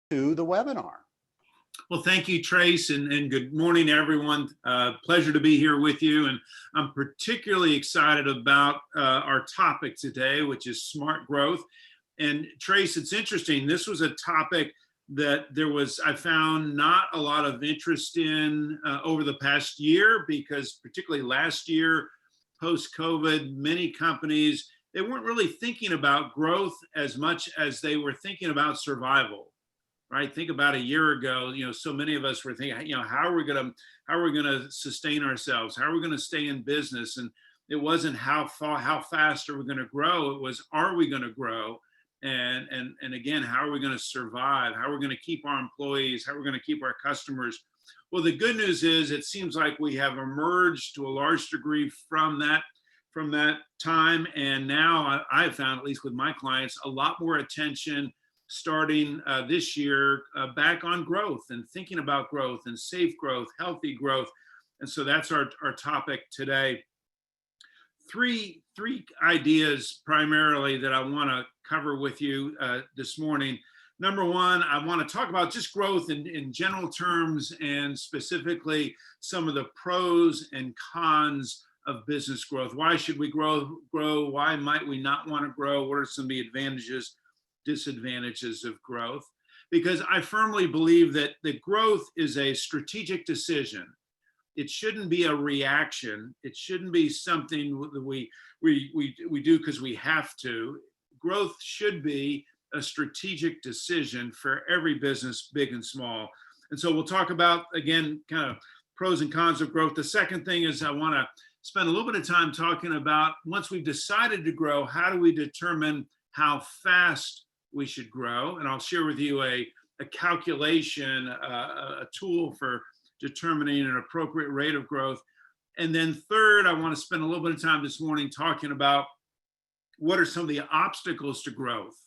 to the webinar. Well, thank you, Trace, and good morning, everyone. Pleasure to be here with you. And I'm particularly excited about our topic today, which is smart growth. And Trace, it's interesting. This was a topic that I found not a lot of interest in over the past year, because particularly last year, post-COVID, many companies, they weren't really thinking about growth as much as they were thinking about survival. Right? Think about a year ago, so many of us were thinking, how are we going to sustain ourselves? How are we going to stay in business? And it wasn't how fast are we going to grow? It was, are we going to grow? And again, how are we going to survive? How are we going to keep our employees? How are we going to keep our customers? Well, the good news is it seems like we have emerged to a large degree from that time. And now I've found, at least with my clients, a lot more attention starting this year back on growth and thinking about growth and safe growth, healthy growth. And so that's our topic today. Three ideas primarily that I want to cover with you this morning. Number one, I want to talk about just growth in general terms, and specifically some of the pros and cons of business growth. Why should we grow? Why might we not want to grow? What are some of the advantages, disadvantages of growth? Because I firmly believe that the growth is a strategic decision. It shouldn't be a reaction. It shouldn't be something that we do because we have to. Growth should be a strategic decision for every business, big and small. And so we'll talk about, again, kind of pros and cons of growth. The second thing is I want to spend a little bit of time talking about, once we've decided to grow, how do we determine how fast we should grow? And I'll share with you a calculation, a tool for determining an appropriate rate of growth. And then third, I want to spend a little bit of time this morning talking about what are some of the obstacles to growth?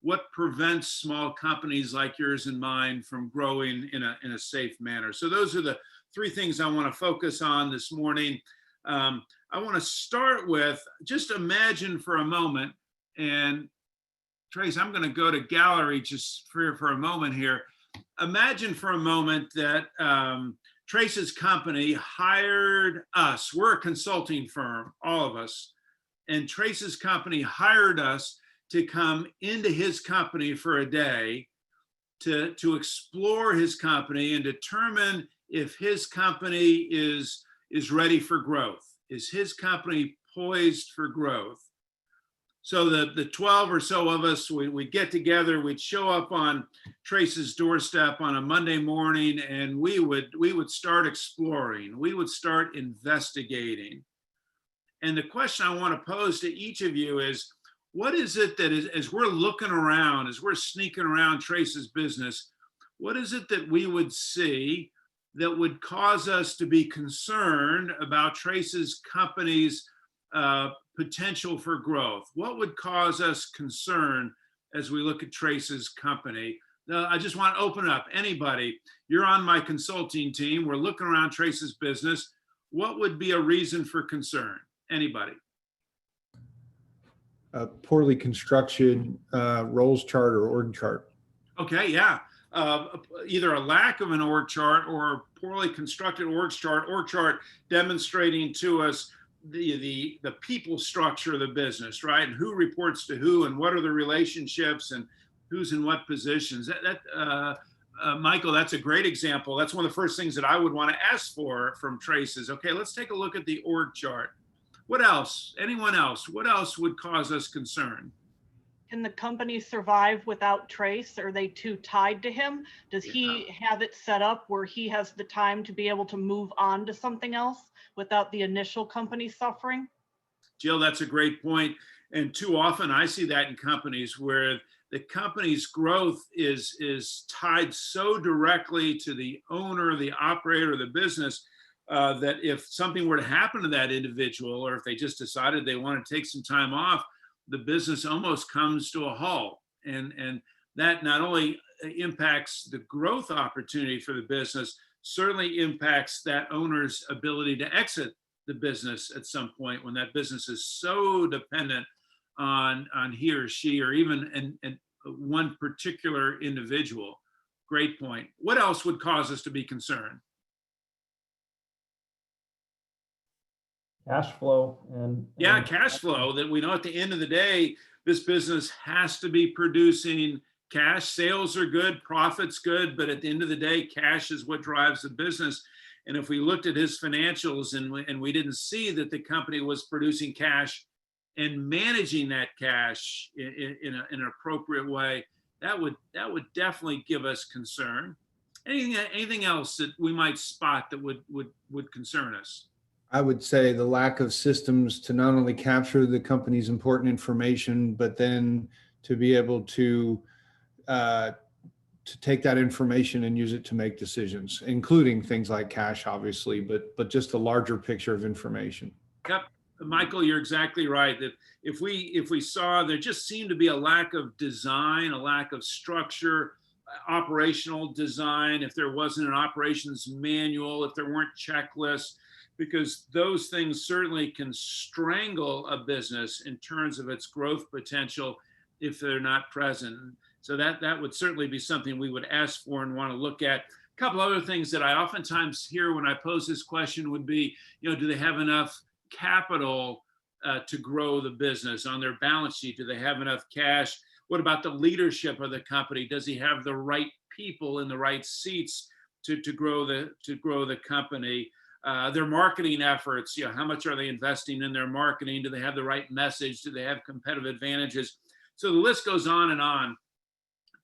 What prevents small companies like yours and mine from growing in a safe manner? So those are the three things I want to focus on this morning. I want to start with, just imagine for a moment, and Trace, I'm going to go to gallery just for a moment here. Imagine for a moment that Trace's company hired us. We're a consulting firm, all of us. And Trace's company hired us to come into his company for a day to explore his company and determine if his company is ready for growth. Is his company poised for growth? So the 12 or so of us, we get together, we'd show up on Trace's doorstep on a Monday morning, and we would start exploring, we would start investigating. And the question I want to pose to each of you is, what is it that is, as we're looking around, as we're sneaking around Trace's business, what is it that we would see that would cause us to be concerned about Trace's company's potential for growth? What would cause us concern as we look at Trace's company? I just want to open up. Anybody, you're on my consulting team. We're looking around Trace's business. What would be a reason for concern? Anybody? A poorly constructed roles chart or org chart. Okay, yeah. Either a lack of an org chart or a poorly constructed org chart demonstrating to us the people structure of the business, right? And who reports to who, and what are the relationships, and who's in what positions. Michael, that's a great example. That's one of the first things that I would want to ask for from Trace is, okay, let's take a look at the org chart. What else? Anyone else? What else would cause us concern? Can the company survive without Trace? Are they too tied to him? Does he have it set up where he has the time to be able to move on to something else without the initial company suffering? Jill, that's a great point. And too often I see that in companies where the company's growth is tied so directly to the owner, the operator of the business, that if something were to happen to that individual, or if they just decided they want to take some time off, the business almost comes to a halt. And that not only impacts the growth opportunity for the business, certainly impacts that owner's ability to exit the business at some point, when that business is so dependent on he or she, or even one particular individual. Great point. What else would cause us to be concerned? Cash flow and Yeah, cash flow, that we know at the end of the day, this business has to be producing cash. Sales are good, profits good, but at the end of the day, cash is what drives the business. And if we looked at his financials and we didn't see that the company was producing cash and managing that cash in an appropriate way, that would definitely give us concern. Anything else that we might spot that would concern us? I would say the lack of systems to not only capture the company's important information, but then to be able to take that information and use it to make decisions, including things like cash, obviously, but just a larger picture of information. Yep, Michael, you're exactly right. That if we saw there just seemed to be a lack of design, a lack of structure, operational design, if there wasn't an operations manual, if there weren't checklists, because those things certainly can strangle a business in terms of its growth potential if they're not present. So that would certainly be something we would ask for and want to look at. A couple other things that I oftentimes hear when I pose this question would be, do they have enough capital to grow the business on their balance sheet? Do they have enough cash? What about the leadership of the company? Does he have the right people in the right seats to grow the company? Their marketing efforts, how much are they investing in their marketing? Do they have the right message? Do they have competitive advantages? So the list goes on and on.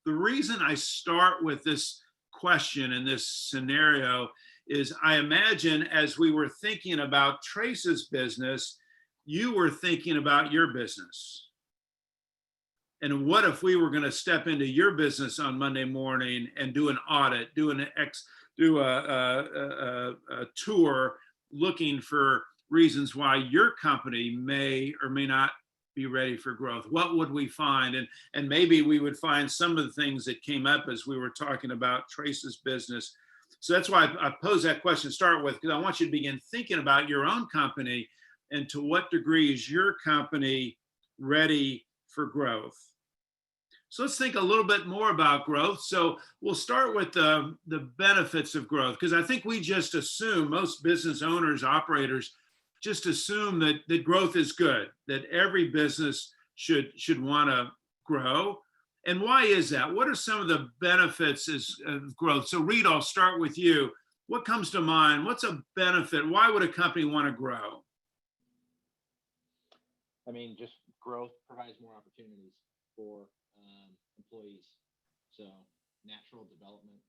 The reason I start with this question and this scenario is I imagine as we were thinking about Trace's business, you were thinking about your business. And what if we were going to step into your business on Monday morning and do an audit, do a tour looking for reasons why your company may or may not be ready for growth? What would we find? And maybe we would find some of the things that came up as we were talking about Trace's business. So that's why I pose that question to start with, because I want you to begin thinking about your own company and to what degree is your company ready for growth. So let's think a little bit more about growth. So we'll start with the benefits of growth, because I think we just assume, most business owners, operators, just assume that growth is good, that every business should want to grow. And why is that? What are some of the benefits of growth? So Reed, I'll start with you. What comes to mind? What's a benefit? Why would a company want to grow? I mean, just growth provides more opportunities for employees. So natural development.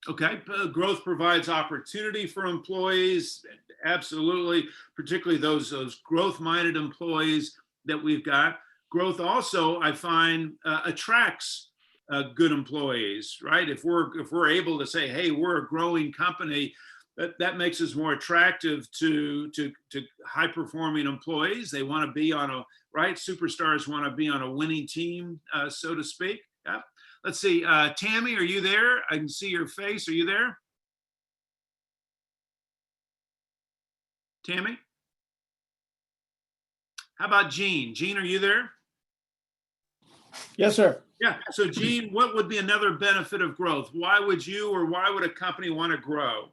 Okay, growth provides opportunity for employees. Absolutely, particularly those growth-minded employees that we've got. Growth also, I find, attracts good employees, right? If we're able to say, hey, we're a growing company, that makes us more attractive to high-performing employees. They want to be on superstars want to be on a winning team, so to speak. Yeah. Let's see, Tammy, are you there? I can see your face. Are you there? Tammy? How about Gene? Gene, are you there? Yes, sir. Yeah. So Gene, what would be another benefit of growth? Why would you or why would a company want to grow?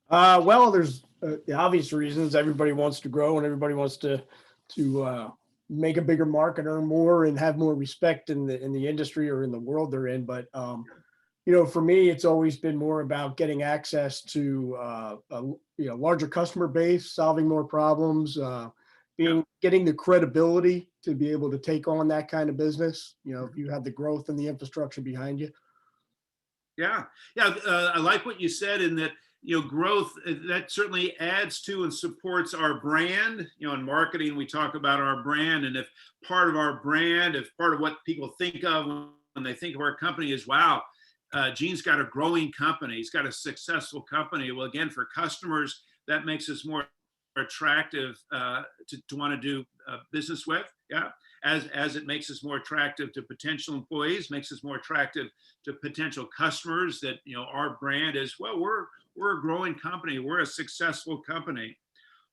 Well, there's the obvious reasons. Everybody wants to grow and everybody wants to make a bigger mark and earn more and have more respect in the industry or in the world they're in. But for me, it's always been more about getting access to a larger customer base, solving more problems, getting the credibility to be able to take on that kind of business. If you have the growth and the infrastructure behind you. Yeah. I like what you said in that. Growth, that certainly adds to and supports our brand. In marketing, we talk about our brand. And if part of our brand, if part of what people think of when they think of our company is, wow, Gene's got a growing company. He's got a successful company. Well, again, for customers, that makes us more attractive to want to do business with. Yeah. As it makes us more attractive to potential employees, makes us more attractive to potential customers that, our brand is, well, we're a growing company. We're a successful company.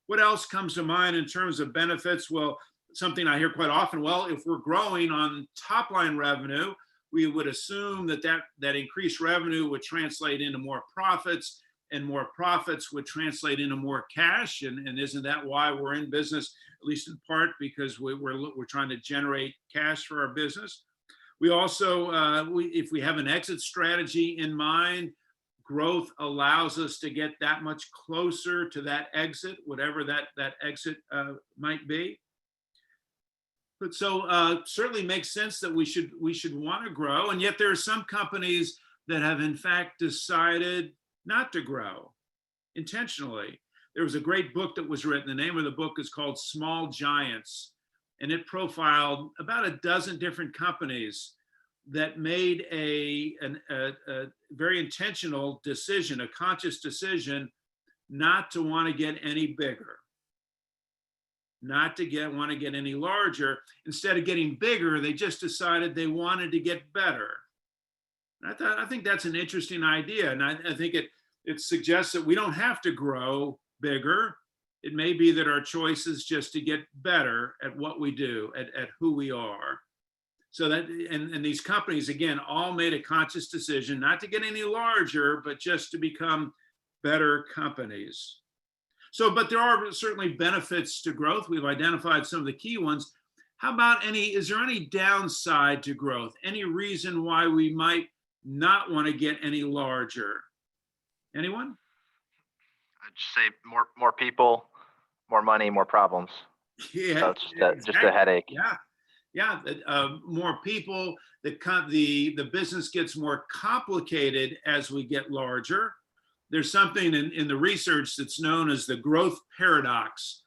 What else comes to mind in terms of benefits? Well, something I hear quite often, well, if we're growing on top line revenue, we would assume that increased revenue would translate into more profits, and more profits would translate into more cash. And isn't that why we're in business, at least in part, because we're trying to generate cash for our business? We also, if we have an exit strategy in mind, growth allows us to get that much closer to that exit, whatever that exit might be. But so certainly makes sense that we should want to grow. And yet there are some companies that have in fact decided not to grow intentionally. There was a great book that was written. The name of the book is called Small Giants, and it profiled about a dozen different companies that made a very intentional decision, a conscious decision, not to want to get any bigger, not to want to get any larger. Instead of getting bigger, they just decided they wanted to get better. And I think that's an interesting idea, and I think it suggests that we don't have to grow bigger. It may be that our choice is just to get better at what we do, at who we are. So that, and these companies, again, all made a conscious decision not to get any larger, but just to become better companies. So, but there are certainly benefits to growth. We've identified some of the key ones. How about is there any downside to growth? Any reason why we might not want to get any larger? Anyone? I'd just say more people, more money, more problems. Yeah, so just a headache. Yeah. More people, the business gets more complicated as we get larger. There's something in the research that's known as the growth paradox.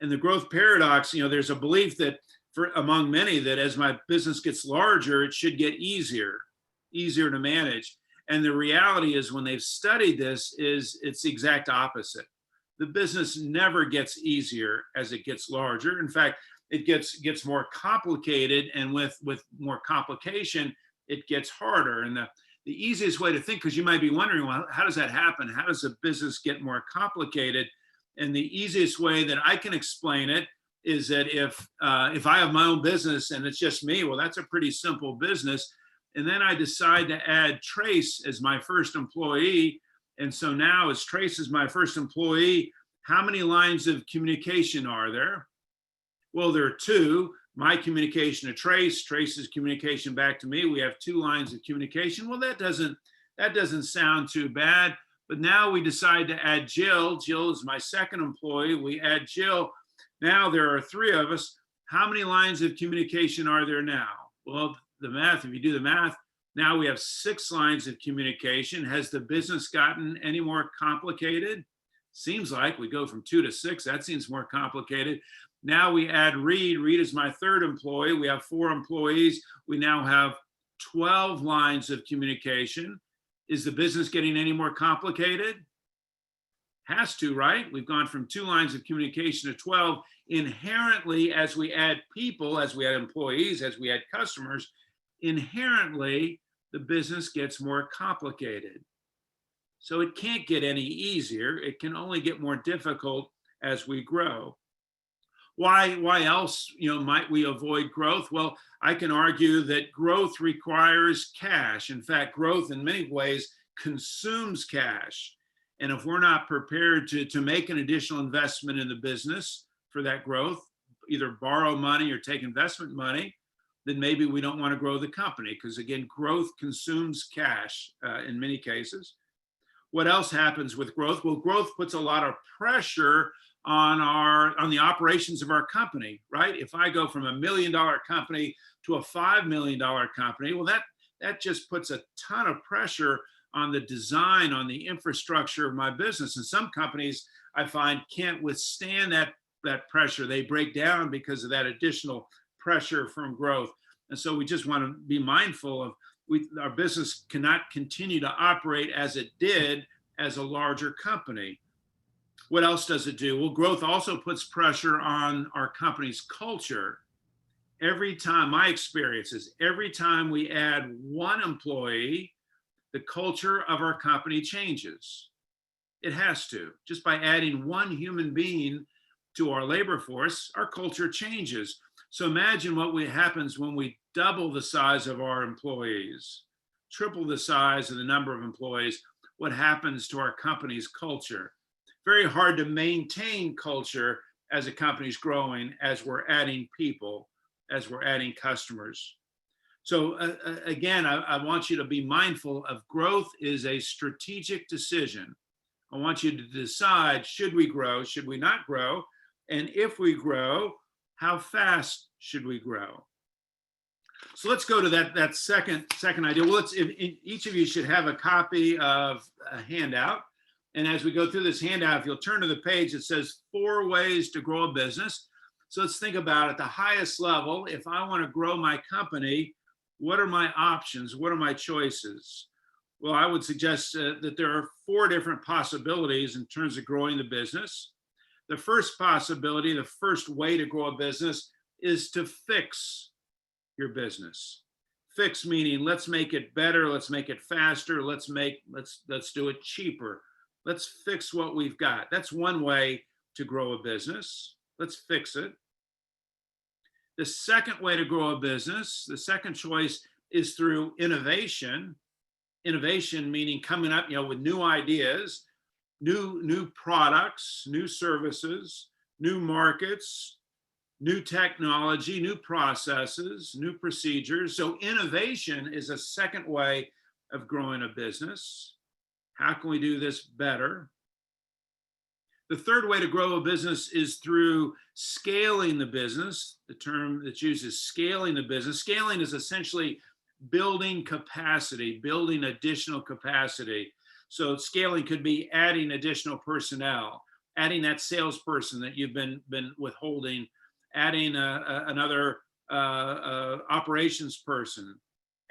And the growth paradox, there's a belief that among many that as my business gets larger, it should get easier to manage. And the reality is, when they've studied this, it's the exact opposite. The business never gets easier as it gets larger. In fact, it gets more complicated, and with more complication, it gets harder. And the easiest way to think, because you might be wondering, well, how does that happen? How does a business get more complicated? And the easiest way that I can explain it is that if I have my own business and it's just me, well, that's a pretty simple business. And then I decide to add Trace as my first employee. And so now, as Trace is my first employee, how many lines of communication are there? Well, there are two. My communication to Trace, Trace's communication back to me. We have 2 lines of communication. Well, that doesn't sound too bad. But now we decide to add Jill. Jill is my second employee. We add Jill. Now there are 3 of us. How many lines of communication are there now? Well, if you do the math, now we have 6 lines of communication. Has the business gotten any more complicated? Seems like we go from 2 to 6. That seems more complicated. Now we add Reed. Reed is my third employee. We have 4 employees. We now have 12 lines of communication. Is the business getting any more complicated? Has to, right? We've gone from 2 lines of communication to 12. Inherently, as we add people, as we add employees, as we add customers, inherently, the business gets more complicated. So it can't get any easier. It can only get more difficult as we grow. Why else, might we avoid growth? Well, I can argue that growth requires cash. In fact, growth in many ways consumes cash. And if we're not prepared to make an additional investment in the business for that growth, either borrow money or take investment money, then maybe we don't want to grow the company, because again, growth consumes cash in many cases. What else happens with growth? Well, growth puts a lot of pressure on the operations of our company, right? If I go from $1 million company to a $5 million company, well, that just puts a ton of pressure on the design, on the infrastructure of my business. And some companies I find can't withstand that pressure. They break down because of that additional pressure from growth. And so we just want to be mindful of our business cannot continue to operate as it did as a larger company. What else does it do? Well, growth also puts pressure on our company's culture. Every time, my experience is every time we add 1 employee, the culture of our company changes. It has to. Just by adding 1 human being to our labor force, our culture changes. So imagine what happens when we double the size of our employees, triple the size of the number of employees, what happens to our company's culture. Very hard to maintain culture as a company's growing, as we're adding people, as we're adding customers. So again, I want you to be mindful of growth is a strategic decision. I want you to decide, should we grow, should we not grow? And if we grow, how fast should we grow? So let's go to that second idea. Well, each of you should have a copy of a handout. And as we go through this handout, if you'll turn to the page, it says 4 ways to grow a business. So let's think about at the highest level, if I want to grow my company, what are my options? What are my choices? Well, I would suggest that there are 4 different possibilities in terms of growing the business. The first possibility, the first way to grow a business is to fix your business. Fix meaning let's make it better, let's make it faster, let's do it cheaper. Let's fix what we've got. That's one way to grow a business. Let's fix it. The second way to grow a business, the second choice is through innovation. Innovation meaning coming up, with new ideas, new products, new services, new markets, new technology, new processes, new procedures. So innovation is a second way of growing a business. How can we do this better? The third way to grow a business is through scaling the business. The term that's used is scaling the business. Scaling is essentially building capacity, building additional capacity. So scaling could be adding additional personnel, adding that salesperson that you've been withholding, adding another operations person,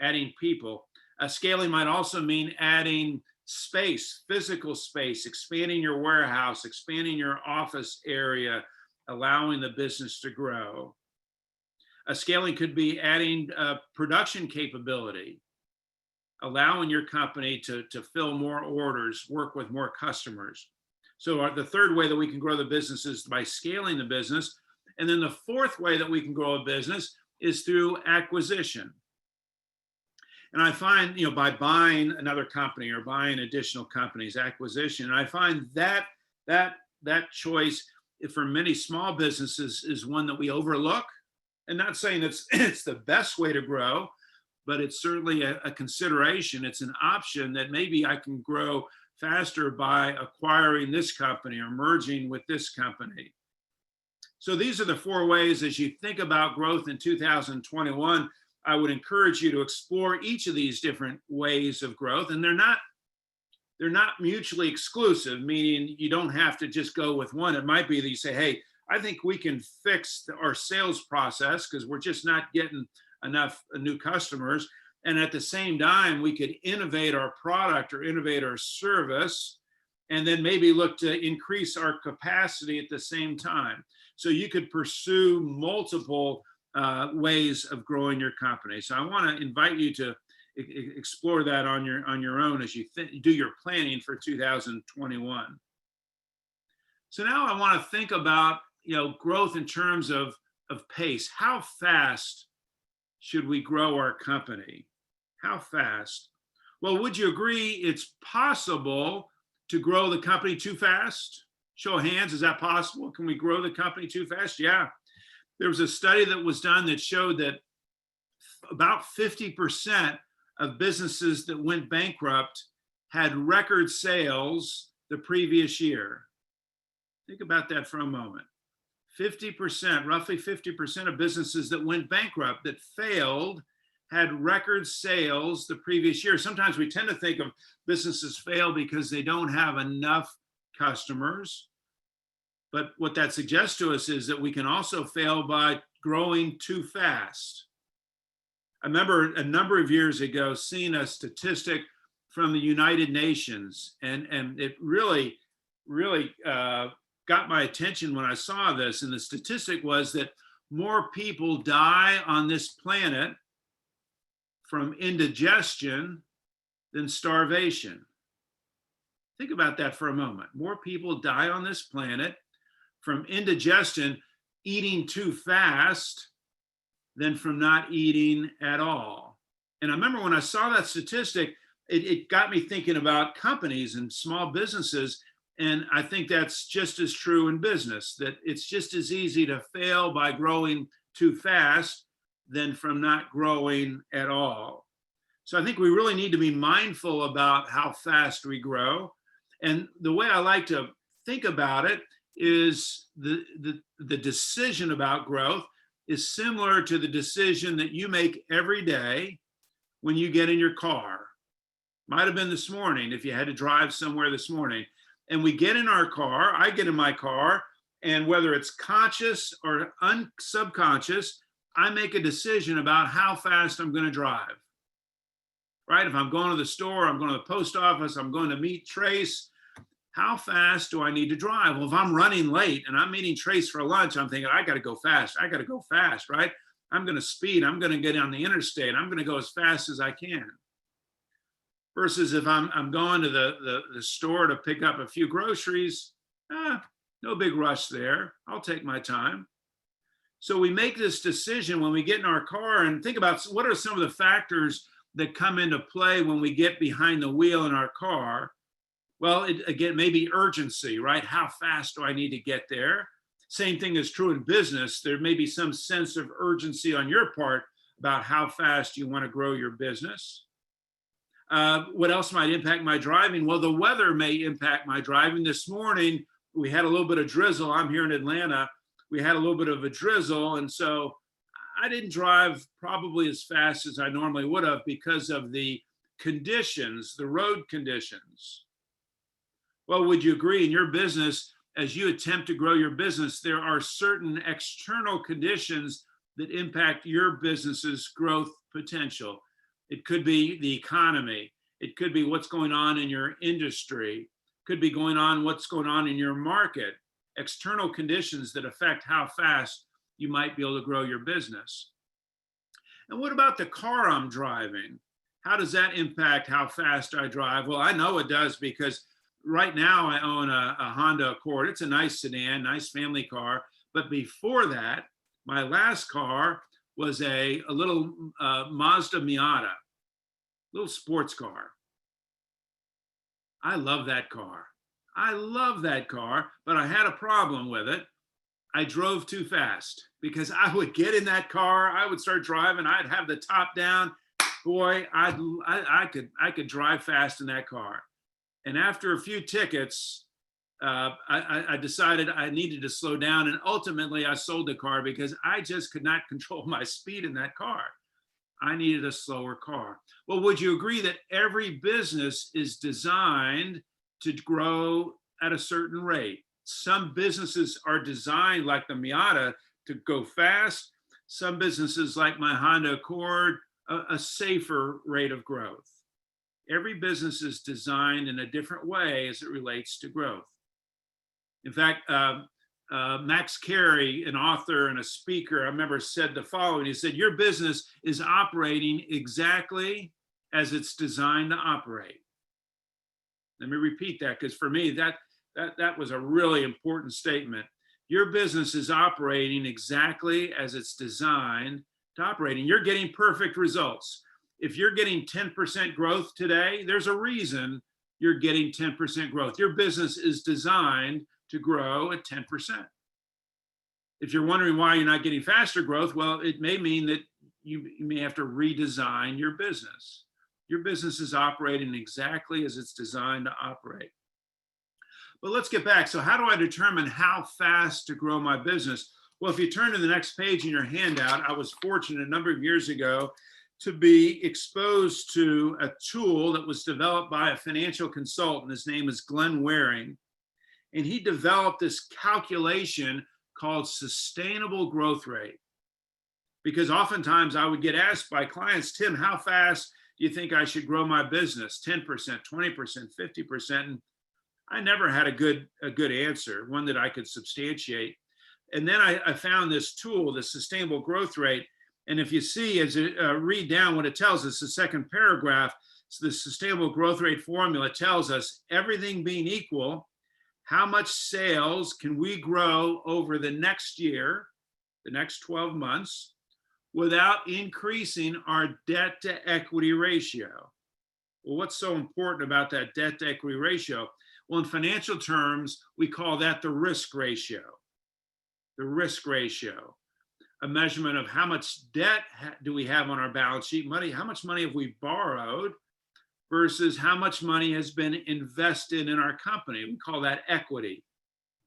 adding people. Scaling might also mean adding space, physical space, expanding your warehouse, expanding your office area, allowing the business to grow. Scaling could be adding production capability, allowing your company to fill more orders, work with more customers. So the third way that we can grow the business is by scaling the business. And then the fourth way that we can grow a business is through acquisition. And I find, by buying another company or buying additional companies, acquisition, and I find that choice for many small businesses is one that we overlook. And not saying it's the best way to grow, but it's certainly a consideration. It's an option that maybe I can grow faster by acquiring this company or merging with this company. So these are the 4 ways as you think about growth in 2021. I would encourage you to explore each of these different ways of growth, and they're not mutually exclusive, meaning you don't have to just go with one. It might be that you say, hey, I think we can fix our sales process because we're just not getting enough new customers. And at the same time, we could innovate our product or innovate our service, and then maybe look to increase our capacity at the same time. So you could pursue multiple ways of growing your company. So I want to invite you to explore that on your own as you do your planning for 2021. So now I want to think about growth in terms of pace. How fast should we grow our company? How fast? Well, would you agree it's possible to grow the company too fast? Show of hands, is that possible? Can we grow the company too fast? Yeah. There was a study that was done that showed that about 50% of businesses that went bankrupt had record sales the previous year. Think about that for a moment. 50%, roughly 50% of businesses that went bankrupt, that failed, had record sales the previous year. Sometimes we tend to think of businesses fail because they don't have enough customers. But what that suggests to us is that we can also fail by growing too fast. I remember a number of years ago seeing a statistic from the United Nations, and it really got my attention when I saw this. And the statistic was that more people die on this planet from indigestion than starvation. Think about that for a moment. More people die on this planet from indigestion, eating too fast, than from not eating at all. And I remember when I saw that statistic, it got me thinking about companies and small businesses. And I think that's just as true in business, that it's just as easy to fail by growing too fast than from not growing at all. So I think we really need to be mindful about how fast we grow. And the way I like to think about it is the decision about growth is similar to the decision that you make every day when you get in your car. Might have been this morning if you had to drive somewhere this morning. And we get in our car, I get in my car, and whether it's conscious or subconscious, I make a decision about how fast I'm going to drive. Right? If I'm going to the store, I'm going to the post office, I'm going to meet Trace, how fast do I need to drive? Well, if I'm running late and I'm meeting Trace for lunch, I'm thinking, I got to go fast. I got to go fast, right? I'm going to speed. I'm going to get on the interstate. I'm going to go as fast as I can. Versus if I'm going to the store to pick up a few groceries, no big rush there. I'll take my time. So we make this decision when we get in our car and think about what are some of the factors that come into play when we get behind the wheel in our car. Well, again, maybe urgency, right? How fast do I need to get there? Same thing is true in business. There may be some sense of urgency on your part about how fast you want to grow your business. What else might impact my driving? Well, the weather may impact my driving. This morning, we had a little bit of drizzle. I'm here in Atlanta. We had a little bit of a drizzle. And so I didn't drive probably as fast as I normally would have because of the conditions, the road conditions. Well, would you agree in your business, as you attempt to grow your business, there are certain external conditions that impact your business's growth potential? It could be the economy. It could be what's going on in your industry. Could be what's going on in your market. External conditions that affect how fast you might be able to grow your business. And what about the car I'm driving? How does that impact how fast I drive? Well, I know it does because right now I own a Honda Accord. It's a nice sedan, nice family car. But before that, my last car was a little Mazda Miata, little sports car. I love that car. I love that car, but I had a problem with it. I drove too fast because I would get in that car, I would start driving, I'd have the top down. Boy, I could drive fast in that car. And after a few tickets, I decided I needed to slow down. And ultimately, I sold the car because I just could not control my speed in that car. I needed a slower car. Well, would you agree that every business is designed to grow at a certain rate? Some businesses are designed, like the Miata, to go fast. Some businesses, like my Honda Accord, a safer rate of growth. Every business is designed in a different way as it relates to growth. In fact, Max Carey, an author and a speaker, I remember said the following. He said, your business is operating exactly as it's designed to operate. Let me repeat that, because for me, that was a really important statement. Your business is operating exactly as it's designed to operate, and you're getting perfect results. If you're getting 10% growth today, there's a reason you're getting 10% growth. Your business is designed to grow at 10%. If you're wondering why you're not getting faster growth, well, it may mean that you may have to redesign your business. Your business is operating exactly as it's designed to operate. But let's get back. So how do I determine how fast to grow my business? Well, if you turn to the next page in your handout, I was fortunate a number of years ago to be exposed to a tool that was developed by a financial consultant. His name is Glenn Waring. And he developed this calculation called sustainable growth rate. Because oftentimes I would get asked by clients, Tim, how fast do you think I should grow my business? 10%, 20%, 50%. And I never had a good answer, one that I could substantiate. And then I found this tool, the sustainable growth rate. And if you see, as you read down what it tells us, the second paragraph, so the sustainable growth rate formula tells us, everything being equal, how much sales can we grow over the next year, the next 12 months, without increasing our debt to equity ratio. Well, what's so important about that debt to equity ratio? Well, in financial terms, we call that the risk ratio. The risk ratio, a measurement of how much debt do we have on our balance sheet, money, how much money have we borrowed versus how much money has been invested in our company. We call that equity,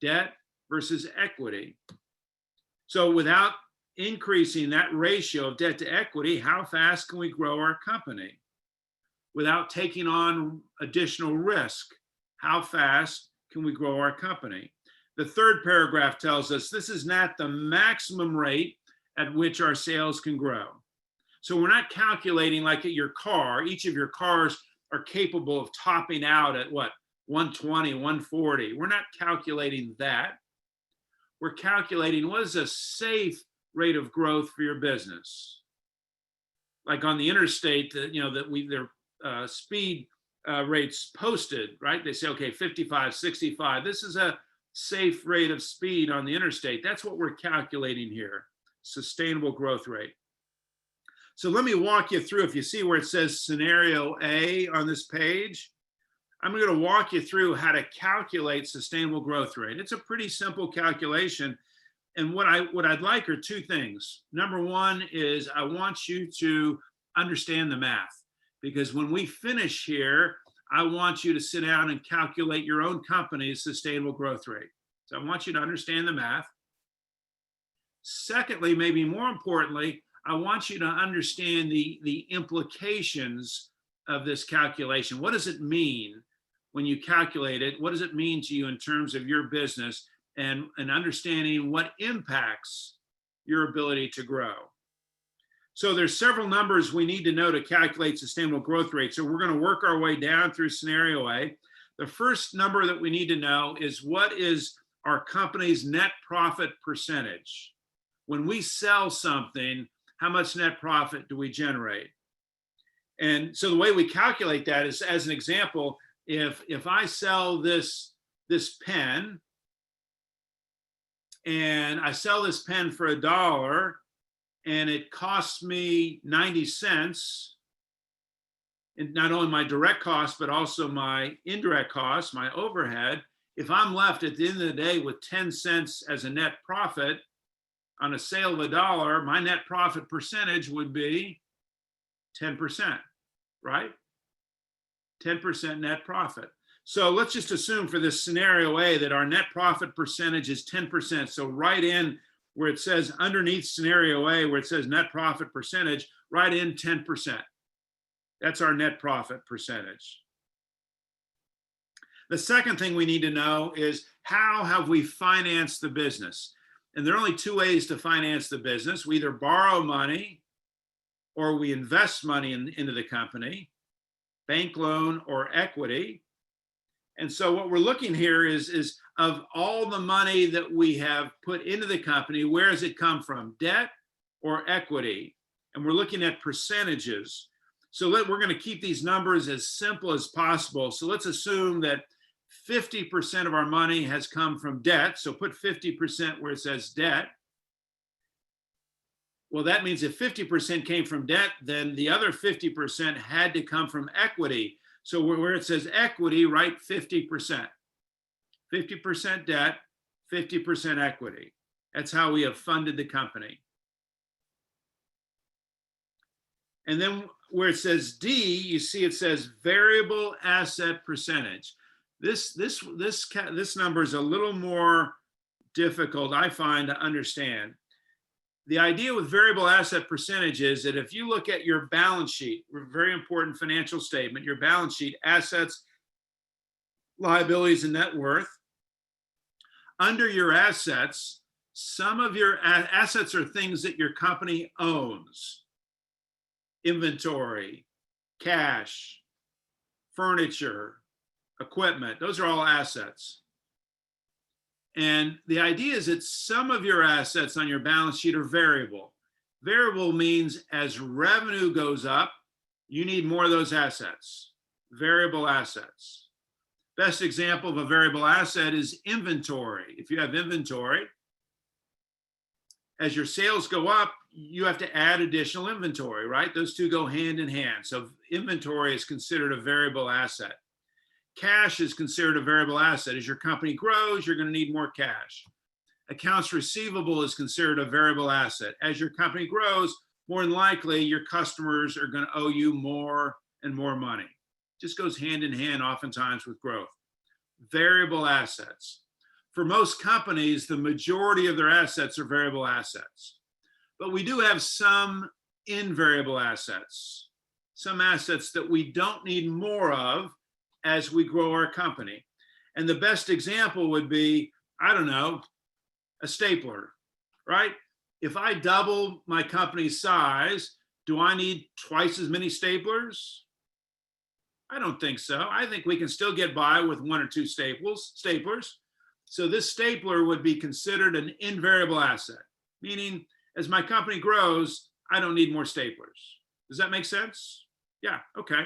debt versus equity. So without increasing that ratio of debt to equity, how fast can we grow our company? Without taking on additional risk, how fast can we grow our company? The third paragraph tells us this is not the maximum rate at which our sales can grow. So we're not calculating like at your car. Each of your cars are capable of topping out at what? 120, 140. We're not calculating that. We're calculating what is a safe rate of growth for your business. Like on the interstate, their speed rates posted, right? They say, okay, 55, 65. This is a safe rate of speed on the interstate. That's what we're calculating here, sustainable growth rate. So let me walk you through, if you see where it says scenario A on this page, I'm going to walk you through how to calculate sustainable growth rate. It's a pretty simple calculation. And what I'd like are two things. Number one is I want you to understand the math, because when we finish here, I want you to sit down and calculate your own company's sustainable growth rate. So I want you to understand the math. Secondly, maybe more importantly, I want you to understand the implications of this calculation. What does it mean when you calculate it? What does it mean to you in terms of your business and understanding what impacts your ability to grow? So there's several numbers we need to know to calculate sustainable growth rate. So we're going to work our way down through scenario A. The first number that we need to know is what is our company's net profit percentage? When we sell something, how much net profit do we generate? And so the way we calculate that is, as an example, if I sell this pen, and I sell this pen for $1, and it costs me 90 cents, and not only my direct cost, but also my indirect cost, my overhead, if I'm left at the end of the day with 10 cents as a net profit on a sale of $1, my net profit percentage would be 10%, right? 10% net profit. So let's just assume for this scenario A that our net profit percentage is 10%. So write in where it says underneath scenario A, where it says net profit percentage, write in 10%. That's our net profit percentage. The second thing we need to know is how have we financed the business? And there are only two ways to finance the business. We either borrow money or we invest money into the company, bank loan or equity. And so what we're looking here is of all the money that we have put into the company, where does it come from? Debt or equity? And we're looking at percentages. So we're going to keep these numbers as simple as possible. So let's assume that 50% of our money has come from debt. So put 50% where it says debt. Well, that means if 50% came from debt, then the other 50% had to come from equity. So where it says equity, write 50%. 50% debt, 50% equity. That's how we have funded the company. And then where it says D, you see it says variable asset percentage. This number is a little more difficult, I find, to understand. The idea with variable asset percentage is that if you look at your balance sheet, a very important financial statement, your balance sheet, assets, liabilities, and net worth, under your assets, some of your assets are things that your company owns. Inventory, cash, furniture, equipment, those are all assets. And the idea is that some of your assets on your balance sheet are variable. Variable means as revenue goes up, you need more of those assets, variable assets. Best example of a variable asset is inventory. If you have inventory as your sales go up, you have to add additional inventory, right? Those two go hand in hand. So inventory is considered a variable asset. Cash is considered a variable asset. As your company grows, you're going to need more cash. Accounts receivable is considered a variable asset. As your company grows, more than likely your customers are going to owe you more and more money. Just goes hand in hand oftentimes with growth. Variable assets. For most companies, the majority of their assets are variable assets. But we do have some invariable assets, some assets that we don't need more of as we grow our company. And the best example would be, I don't know, a stapler, right? If I double my company's size, do I need twice as many staplers? I don't think so. I think we can still get by with one or two staplers. So this stapler would be considered an invariable asset, meaning as my company grows, I don't need more staplers. Does that make sense? Yeah, okay.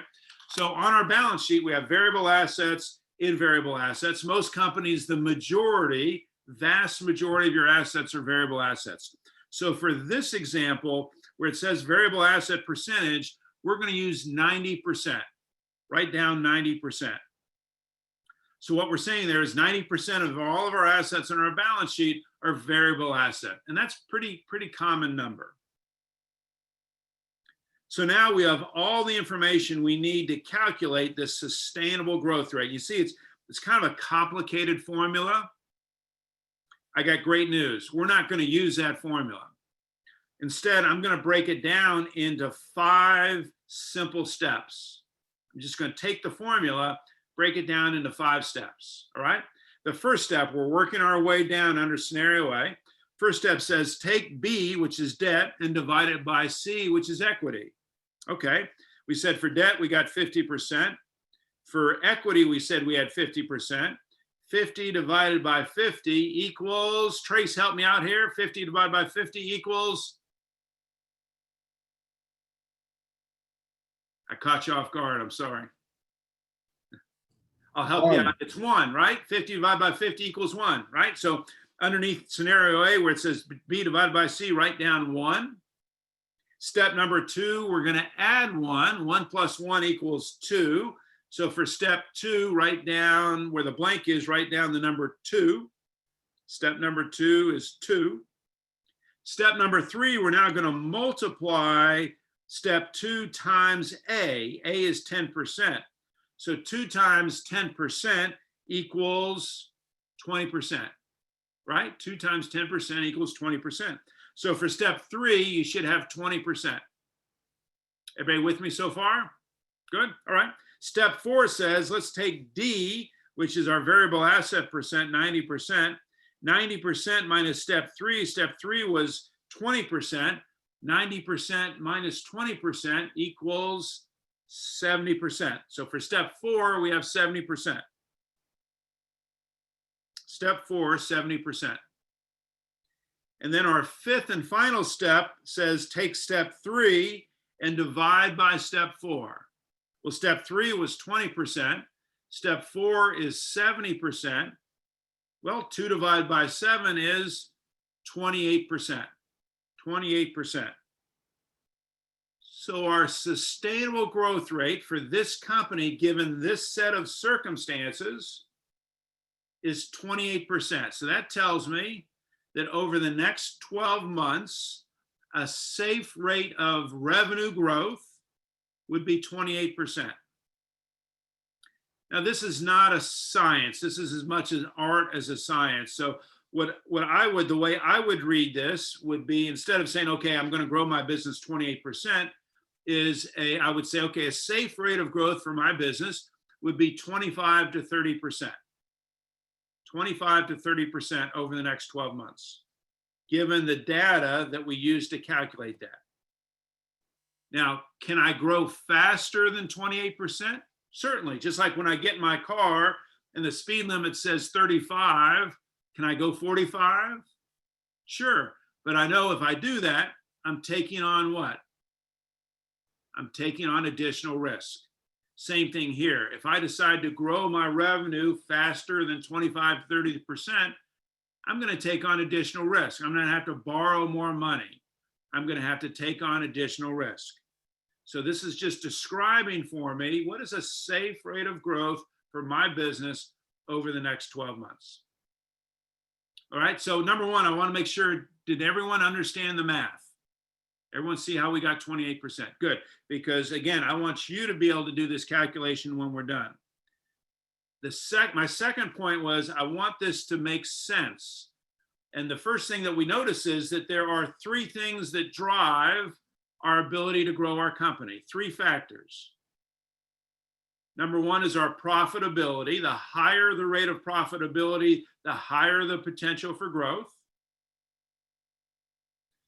So on our balance sheet, we have variable assets, invariable assets. Most companies, the majority, vast majority of your assets are variable assets. So for this example, where it says variable asset percentage, we're going to use 90%. Write down 90%. So what we're saying there is 90% of all of our assets on our balance sheet are variable asset. And that's pretty common number. So now we have all the information we need to calculate this sustainable growth rate. You see, it's kind of a complicated formula. I got great news. We're not going to use that formula. Instead, I'm going to break it down into 5 simple steps. I'm just going to take the formula, break it down into 5 steps, all right? The first step, we're working our way down under scenario A. First step says take B, which is debt, and divide it by C, which is equity. Okay, we said for debt, we got 50%. For equity, we said we had 50%. 50 divided by 50 equals, Trace, help me out here. 50 divided by 50 equals, I caught you off guard, I'm sorry. I'll help you out. It's 1, right? 50 divided by 50 equals 1, right? So underneath scenario A, where it says B divided by C, write down 1. Step number 2, we're going to add 1. 1 plus 1 equals 2. So for step 2, write down where the blank is, write down the number 2. Step number 2 is 2. Step number 3, we're now going to multiply step 2 times A. A is 10%. So 2 times 10% equals 20%, right? 2 times 10% equals 20%. So for step 3, you should have 20%. Everybody with me so far? Good, all right. Step 4 says, let's take D, which is our variable asset percent, 90%. 90% minus step 3. Step 3 was 20%. 90% minus 20% equals 70%. So for step 4, we have 70%. Step 4, 70%. And then our 5th and final step says take step 3 and divide by step 4. Well, step 3 was 20%. Step 4 is 70%. Well, 2 divided by 7 is 28%. 28%. So our sustainable growth rate for this company, given this set of circumstances, is 28%. So that tells me that over the next 12 months, a safe rate of revenue growth would be 28%. Now, this is not a science. This is as much an art as a science. So the way I would read this would be, instead of saying, okay, I'm going to grow my business 28%, I would say, okay, a safe rate of growth for my business would be 25 to 30%. 25 to 30% over the next 12 months, given the data that we use to calculate that. Now, can I grow faster than 28%? Certainly. Just like when I get in my car and the speed limit says 35, can I go 45? Sure. But I know if I do that, I'm taking on what? I'm taking on additional risk. Same thing here. If I decide to grow my revenue faster than 25, 30%, I'm going to take on additional risk. I'm going to have to borrow more money. I'm going to have to take on additional risk. So this is just describing for me what is a safe rate of growth for my business over the next 12 months. All right, so number one, I want to make sure, did everyone understand the math? Everyone see how we got 28%? Good, because again, I want you to be able to do this calculation when we're done. My second point was I want this to make sense. And the first thing that we notice is that there are three things that drive our ability to grow our company, three factors. Number one is our profitability. The higher the rate of profitability, the higher the potential for growth.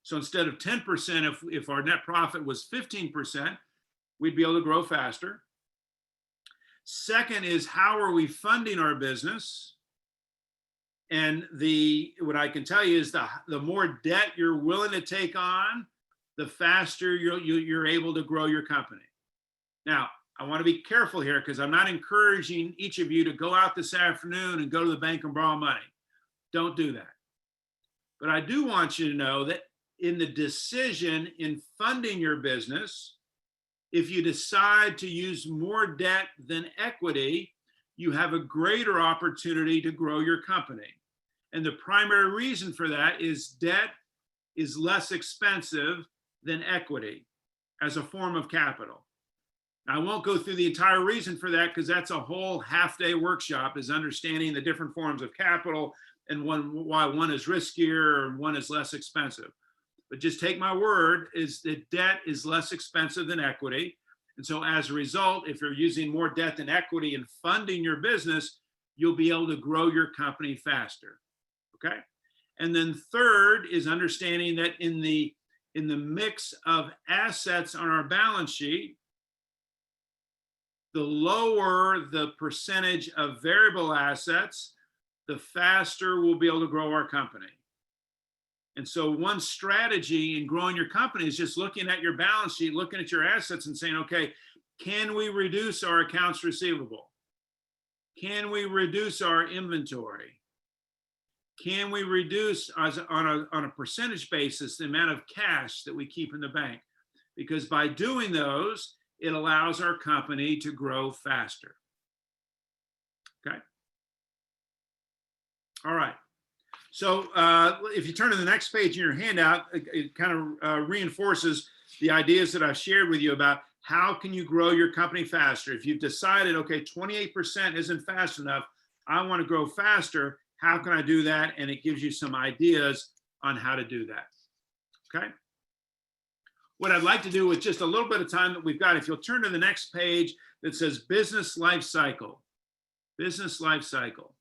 So instead of 10%, if our net profit was 15%, we'd be able to grow faster. Second is how are we funding our business? And what I can tell you is the more debt you're willing to take on, the faster you're able to grow your company. Now, I want to be careful here because I'm not encouraging each of you to go out this afternoon and go to the bank and borrow money. Don't do that. But I do want you to know that in the decision in funding your business, if you decide to use more debt than equity, you have a greater opportunity to grow your company. And the primary reason for that is debt is less expensive than equity as a form of capital. Now, I won't go through the entire reason for that because that's a whole half-day workshop, is understanding the different forms of capital and why one is riskier and one is less expensive. But just take my word is that debt is less expensive than equity. And so as a result, if you're using more debt than equity in funding your business, you'll be able to grow your company faster. Okay. And then third is understanding that in the mix of assets on our balance sheet, the lower the percentage of variable assets, the faster we'll be able to grow our company. And so one strategy in growing your company is just looking at your balance sheet, looking at your assets and saying, okay, can we reduce our accounts receivable? Can we reduce our inventory? Can we reduce on a percentage basis the amount of cash that we keep in the bank? Because by doing those, it allows our company to grow faster. Okay. All right. So if you turn to the next page in your handout, it kind of reinforces the ideas that I've shared with you about how can you grow your company faster. If you've decided, okay, 28% isn't fast enough, I want to grow faster, how can I do that? And it gives you some ideas on how to do that. Okay. What I'd like to do with just a little bit of time that we've got, if you'll turn to the next page that says business life cycle. Business life cycle.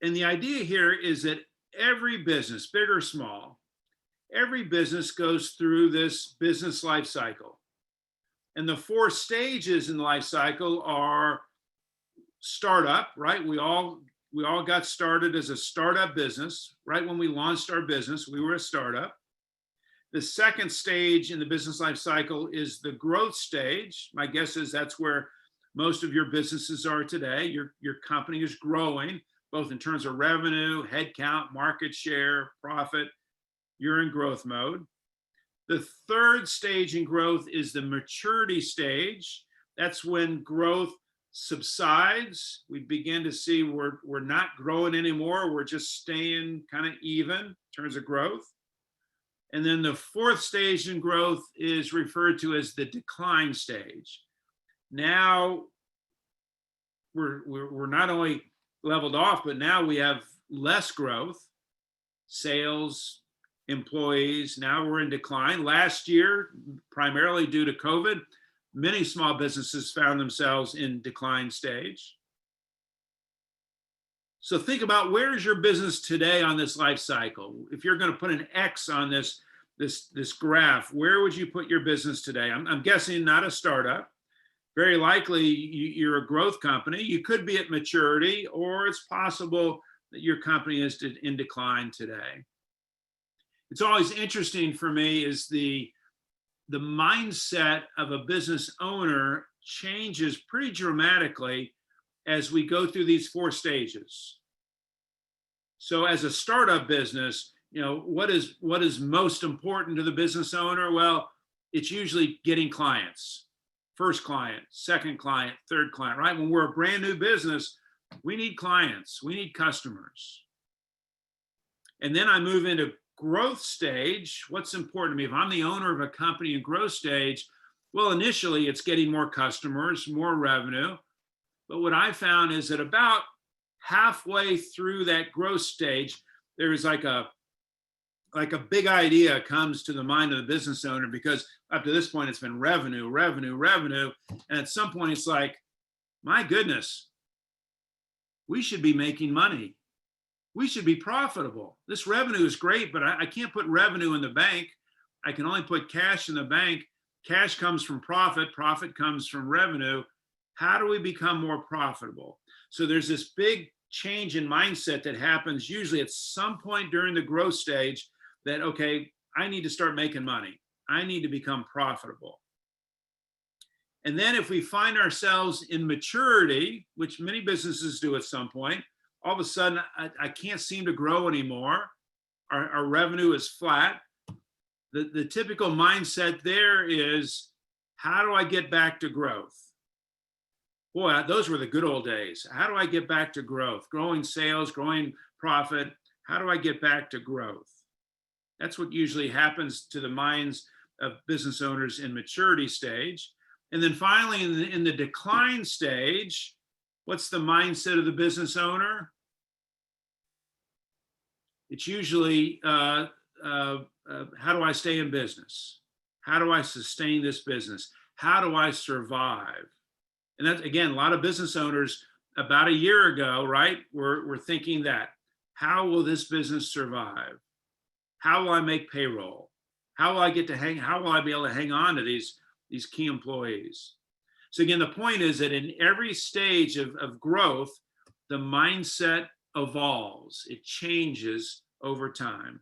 And the idea here is that every business, big or small, every business goes through this business life cycle. And the 4 stages in the life cycle are startup, right? We all got started as a startup business. Right when we launched our business, we were a startup. The second stage in the business life cycle is the growth stage. My guess is that's where most of your businesses are today. Your company is growing, both in terms of revenue, headcount, market share, profit. You're in growth mode. The third stage in growth is the maturity stage. That's when growth subsides. We begin to see we're not growing anymore. We're just staying kind of even in terms of growth. And then the fourth stage in growth is referred to as the decline stage. Now we're not only leveled off, but now we have less growth, sales, employees. Now we're in decline. Last year, primarily due to COVID, many small businesses found themselves in decline stage. So think about, where is your business today on this life cycle? If you're going to put an X on this graph, where would you put your business today? I'm guessing not a startup. Very likely you're a growth company. You could be at maturity, or it's possible that your company is in decline today. It's always interesting for me is the mindset of a business owner changes pretty dramatically as we go through these 4 stages. So as a startup business, what is most important to the business owner? Well, it's usually getting clients. First client, second client, third client, right? When we're a brand new business, we need clients, we need customers. And then I move into growth stage. What's important to me? If I'm the owner of a company in growth stage, well, initially it's getting more customers, more revenue. But what I found is that about halfway through that growth stage, there is like a big idea comes to the mind of the business owner, because up to this point, it's been revenue, revenue, revenue. And at some point, it's like, my goodness, we should be making money. We should be profitable. This revenue is great, but I can't put revenue in the bank. I can only put cash in the bank. Cash comes from profit. Profit comes from revenue. How do we become more profitable? So there's this big change in mindset that happens usually at some point during the growth stage that, okay, I need to start making money. I need to become profitable. And then if we find ourselves in maturity, which many businesses do at some point, all of a sudden, I can't seem to grow anymore. Our revenue is flat. The typical mindset there is, how do I get back to growth? Boy, those were the good old days. How do I get back to growth? Growing sales, growing profit. How do I get back to growth? That's what usually happens to the minds of business owners in maturity stage. And then finally, in the decline stage, what's the mindset of the business owner? It's usually, how do I stay in business? How do I sustain this business? How do I survive? And that's, again, a lot of business owners about a year ago, right, were thinking that. How will this business survive? How will I make payroll? How will I be able to hang on to these key employees? So again, the point is that in every stage of growth, the mindset evolves. It changes over time.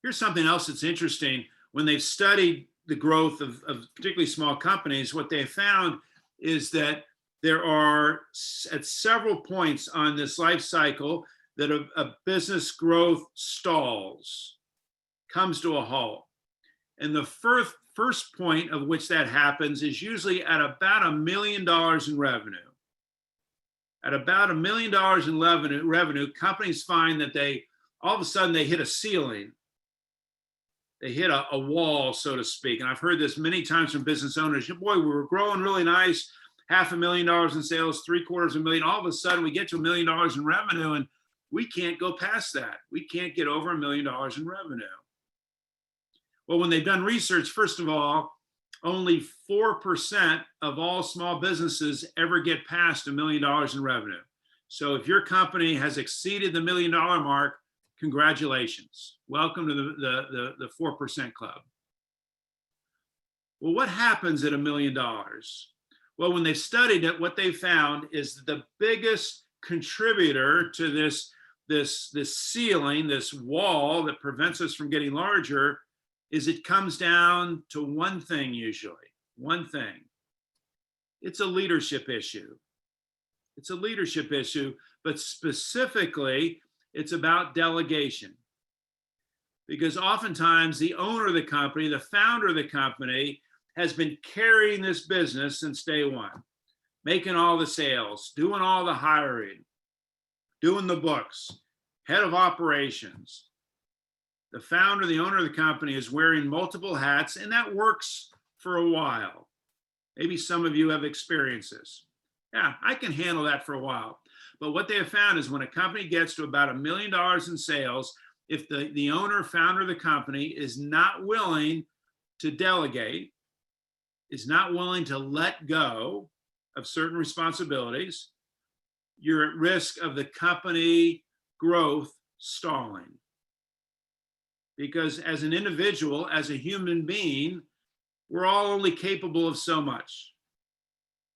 Here's something else that's interesting. When they've studied the growth of particularly small companies, what they found is that there are at several points on this life cycle that a business growth stalls, comes to a halt. And the first point of which that happens is usually at about $1 million in revenue. At about $1 million in revenue, companies find that all of a sudden they hit a ceiling. They hit a wall, so to speak. And I've heard this many times from business owners. Boy, we were growing really nice, $500,000 in sales, $750,000. All of a sudden we get to $1 million in revenue and we can't go past that. We can't get over $1 million in revenue. Well, when they've done research, first of all, only 4% of all small businesses ever get past $1 million in revenue. So if your company has exceeded the $1 million mark, congratulations. Welcome to the 4% club. Well, what happens at $1 million? Well, when they studied it, what they found is the biggest contributor to this ceiling, this wall that prevents us from getting larger, is it comes down to one thing usually, one thing. It's a leadership issue. It's a leadership issue, but specifically, it's about delegation. Because oftentimes the owner of the company, the founder of the company, has been carrying this business since day one, making all the sales, doing all the hiring, doing the books, head of operations. The founder, the owner of the company is wearing multiple hats, and that works for a while. Maybe some of you have experienced this. Yeah, I can handle that for a while. But what they have found is when a company gets to about $1 million in sales, if the owner, founder of the company is not willing to delegate, is not willing to let go of certain responsibilities, you're at risk of the company growth stalling. Because as an individual, as a human being, we're all only capable of so much.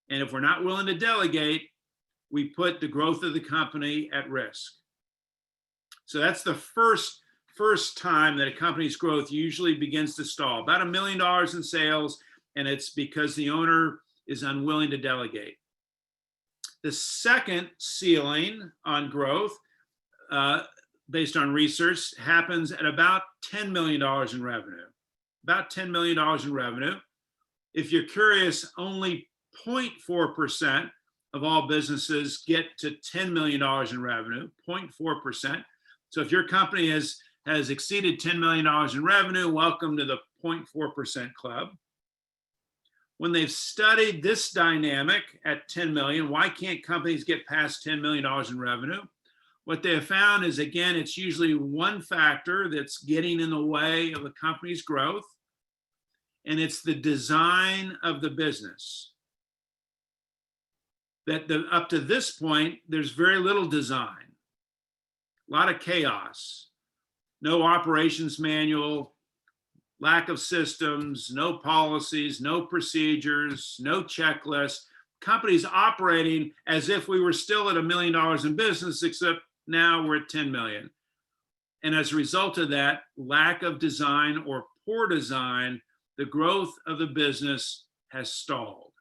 And if we're not willing to delegate, we put the growth of the company at risk. So that's the first time that a company's growth usually begins to stall. About $1 million in sales, and it's because the owner is unwilling to delegate. The second ceiling on growth, based on research, happens at about $10 million in revenue. About $10 million in revenue. If you're curious, only 0.4% of all businesses get to $10 million in revenue, 0.4%. So if your company has exceeded $10 million in revenue, welcome to the 0.4% club. When they've studied this dynamic at 10 million, why can't companies get past $10 million in revenue? What they have found is, again, it's usually one factor that's getting in the way of a company's growth, and it's the design of the business. Up to this point, there's very little design, a lot of chaos, no operations manual, lack of systems, no policies, no procedures, no checklists. Companies operating as if we were still at $1 million in business, except now we're at 10 million. And as a result of that lack of design or poor design, the growth of the business has stalled.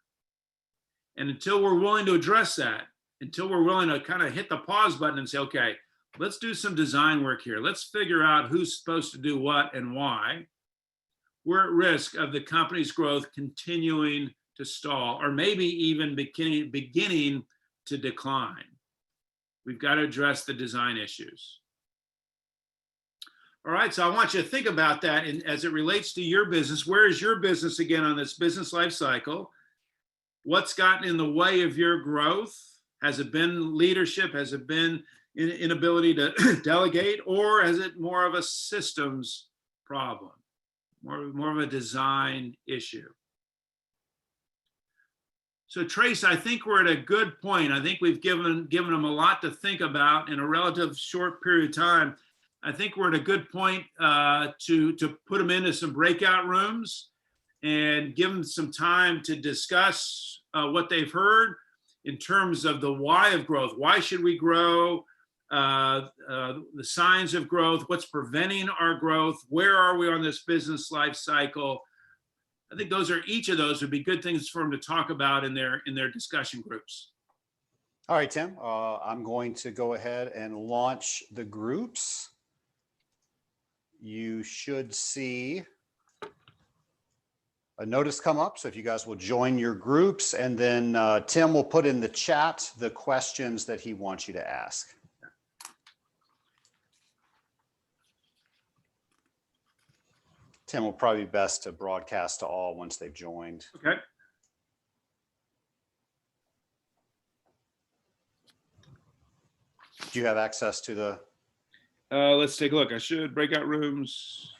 And until we're willing to address that, until we're willing to kind of hit the pause button and say, okay, let's do some design work here. Let's figure out who's supposed to do what and why. We're at risk of the company's growth continuing to stall, or maybe even beginning to decline. We've got to address the design issues. All right, so I want you to think about that as it relates to your business. Where is your business again on this business life cycle? What's gotten in the way of your growth? Has it been leadership? Has it been inability to delegate? Or is it more of a systems problem? More of a design issue? So Trace, I think we're at a good point. I think we've given them a lot to think about in a relative short period of time. I think we're at a good point to put them into some breakout rooms and give them some time to discuss what they've heard in terms of the why of growth. Why should we grow? The signs of growth, what's preventing our growth? Where are we on this business life cycle? I think each of those would be good things for them to talk about in their discussion groups. All right, Tim, I'm going to go ahead and launch the groups. You should see a notice come up. So if you guys will join your groups, and then Tim will put in the chat the questions that he wants you to ask. Tim will probably be best to broadcast to all once they've joined. Okay. Do you have access to the? Let's take a look. I should breakout rooms.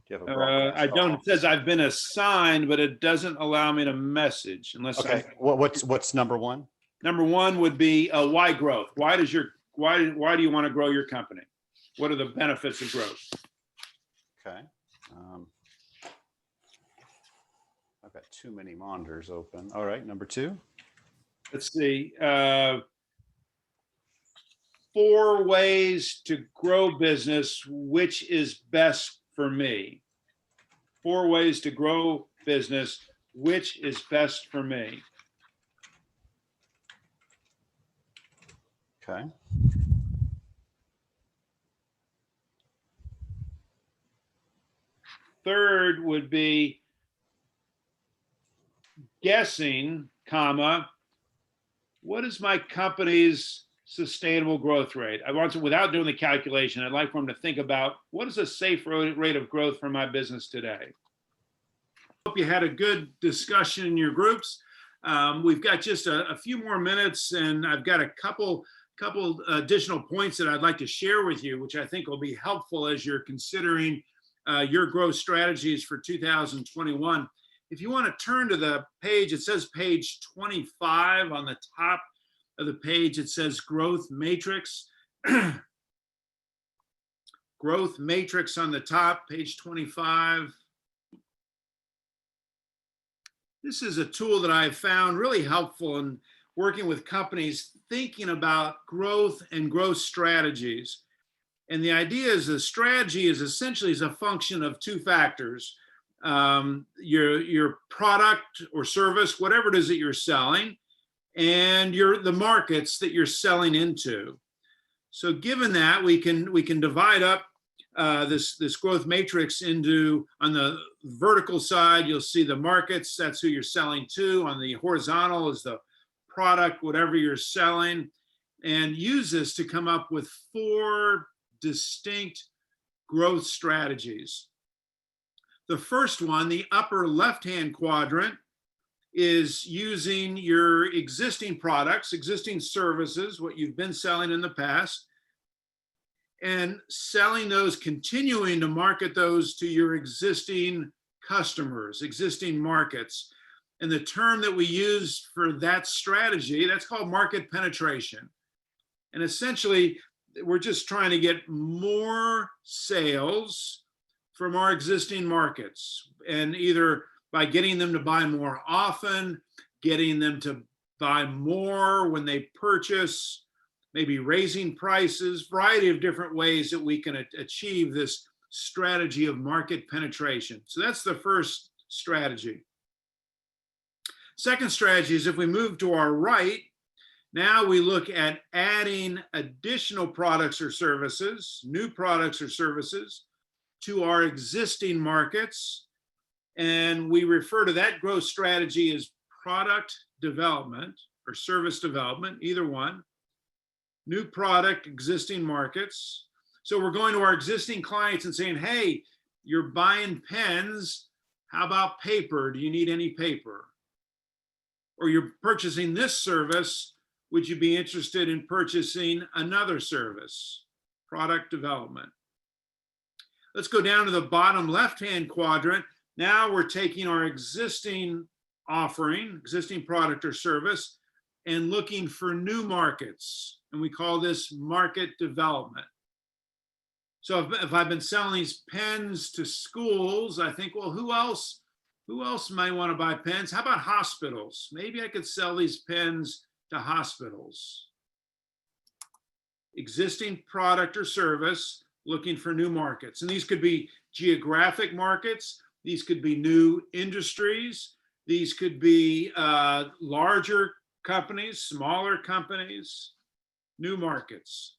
Do you have a broadcast? I don't. It says I've been assigned, but it doesn't allow me to message unless. Okay. What's number one? Number one would be why growth. Why do you want to grow your company? What are the benefits of growth? Okay. I've got too many monitors open. All right, number two. Let's see. 4 ways to grow business, which is best for me. 4 ways to grow business, which is best for me. Okay. Third would be guessing, comma, what is my company's sustainable growth rate? I want to, without doing the calculation, I'd like for them to think about what is a safe rate of growth for my business today. Hope you had a good discussion in your groups. We've got just a few more minutes, and I've got a couple additional points that I'd like to share with you, which I think will be helpful as you're considering your growth strategies for 2021. If you want to turn to the page, it says page 25 on the top of the page. It says growth matrix. Growth matrix on the top, page 25. This is a tool that I've found really helpful in working with companies thinking about growth and growth strategies. And the idea is the strategy is essentially a function of 2 factors. Your product or service, whatever it is that you're selling, and the markets that you're selling into. So given that, we can divide up this growth matrix into, on the vertical side, you'll see the markets, that's who you're selling to. On the horizontal is the product, whatever you're selling, and use this to come up with 4 distinct growth strategies. The first one, the upper left-hand quadrant, is using your existing products, existing services, what you've been selling in the past, and selling those, continuing to market those to your existing customers, existing markets. And the term that we use for that strategy, that's called market penetration. And essentially, we're just trying to get more sales from our existing markets, and either by getting them to buy more often, getting them to buy more when they purchase, maybe raising prices, variety of different ways that we can achieve this strategy of market penetration. So that's the first strategy. Second strategy is, if we move to our right, now we look at adding additional products or services, new products or services to our existing markets. And we refer to that growth strategy as product development or service development, either one. New product, existing markets. So we're going to our existing clients and saying, hey, you're buying pens. How about paper? Do you need any paper? Or you're purchasing this service. Would you be interested in purchasing another service? Product development. Let's go down to the bottom left-hand quadrant. Now we're taking our existing offering, existing product or service, and looking for new markets. And we call this market development. So if I've been selling these pens to schools, I think, well, who else might want to buy pens? How about hospitals? Maybe I could sell these pens to hospitals. Existing product or service, looking for new markets. And these could be geographic markets. These could be new industries. These could be larger companies, smaller companies, new markets.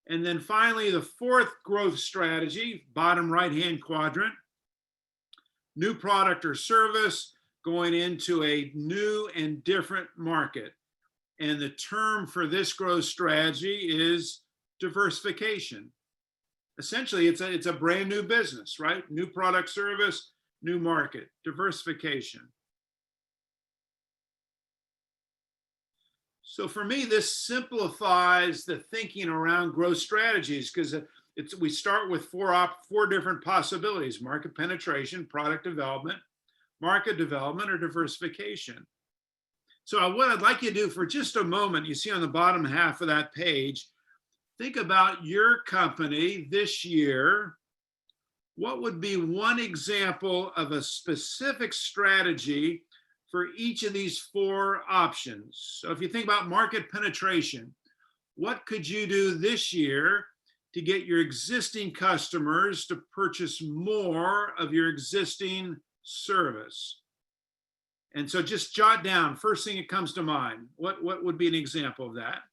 And then finally, the fourth growth strategy, bottom right-hand quadrant, new product or service going into a new and different market. And the term for this growth strategy is diversification. Essentially, it's a brand new business, right? New product, service, new market, diversification. So for me, this simplifies the thinking around growth strategies, because we start with four different possibilities: market penetration, product development, market development, or diversification. So what I'd like you to do for just a moment, you see on the bottom half of that page, think about your company this year. What would be one example of a specific strategy for each of these 4 options? So if you think about market penetration, what could you do this year to get your existing customers to purchase more of your existing service? And so just jot down, first thing that comes to mind, what would be an example of that?